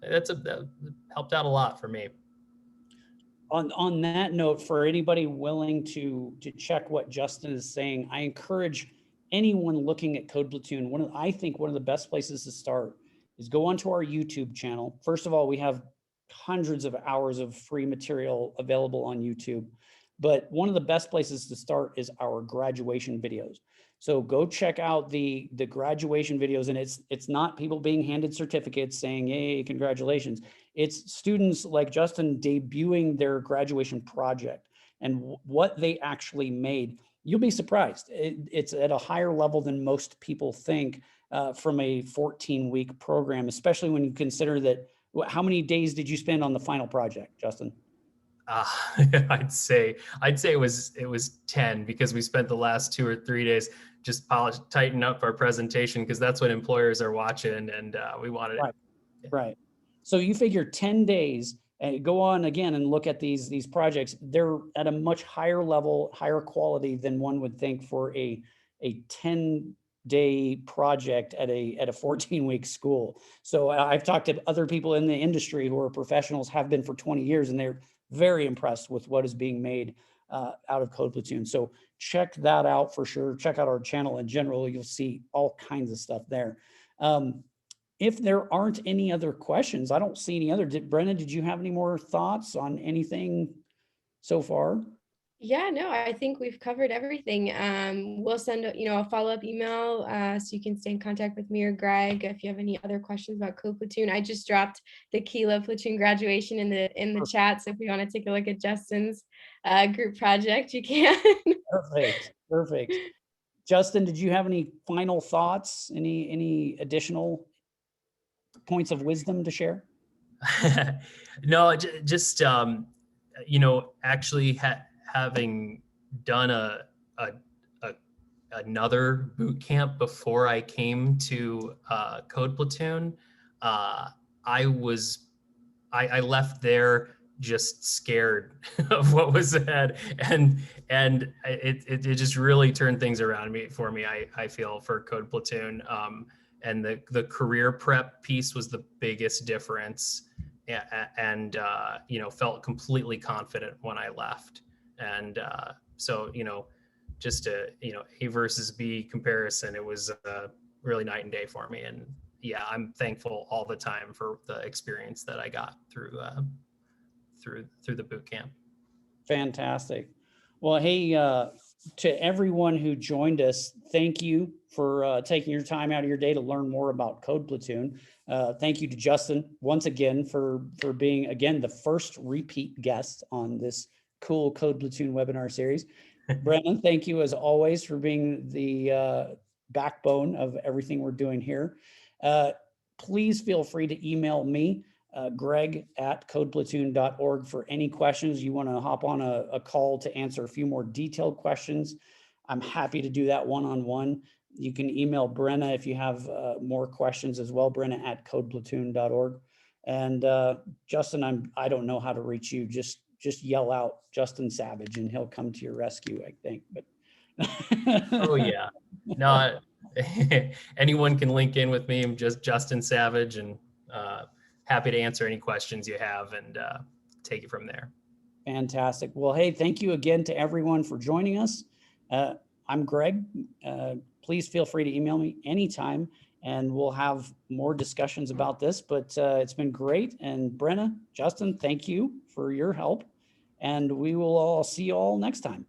that helped out a lot for me. On that note, for anybody willing to check what Justin is saying, I encourage anyone looking at Code Platoon. I think one of the best places to start is go onto our YouTube channel. First of all, we have hundreds of hours of free material available on YouTube, but one of the best places to start is our graduation videos. So go check out the graduation videos, and it's not people being handed certificates saying, hey, congratulations. It's students like Justin debuting their graduation project and what they actually made. You'll be surprised. It's at a higher level than most people think from a 14-week program, especially when you consider that. How many days did you spend on the final project, Justin? I'd say it was 10, because we spent the last 2 or 3 days just tighten up our presentation, because that's what employers are watching, and we wanted it. Right. So you figure 10 days, and go on again and look at these projects. They're at a much higher level, higher quality than one would think for a 10-day project at a 14-week school. So I've talked to other people in the industry who are professionals, have been for 20 years, and they're very impressed with what is being made out of Code Platoon. So check that out for sure. Check out our channel in general. You'll see all kinds of stuff there. If there aren't any other questions, I don't see any other. Brenna, did you have any more thoughts on anything so far? Yeah, no, I think we've covered everything. We'll send a follow-up email so you can stay in contact with me or Greg if you have any other questions about Code Platoon. I just dropped the Kila Platoon graduation in the chat, so if you want to take a look at Justin's group project, you can. Perfect. Justin, did you have any final thoughts? Any additional points of wisdom to share? No, just actually having done another boot camp before I came to Code Platoon, I left there just scared of what was ahead, and it just really turned things around for me. I feel, for Code Platoon, and the career prep piece was the biggest difference, and felt completely confident when I left. And so just A versus B comparison, it was really night and day for me. And yeah, I'm thankful all the time for the experience that I got through the boot camp. Fantastic. Well, hey, to everyone who joined us, thank you for taking your time out of your day to learn more about Code Platoon. Thank you to Justin once again for being, again, the first repeat guest on this cool Code Platoon webinar series. Brennan, thank you as always for being the backbone of everything we're doing here. Please feel free to email me, greg@codeplatoon.org, for any questions. You want to hop on a call to answer a few more detailed questions, I'm happy to do that one-on-one. You can email Brenna if you have more questions as well, brenna@codeplatoon.org. And Justin, I don't know how to reach you. Just yell out Justin Savage and he'll come to your rescue, I think. But oh yeah, no, anyone can link in with me. I'm just Justin Savage, and happy to answer any questions you have and take it from there. Fantastic. Well, hey, thank you again to everyone for joining us. I'm Greg. Please feel free to email me anytime, and we'll have more discussions about this. But it's been great. And Brenna, Justin, thank you for your help. And we will all see you all next time.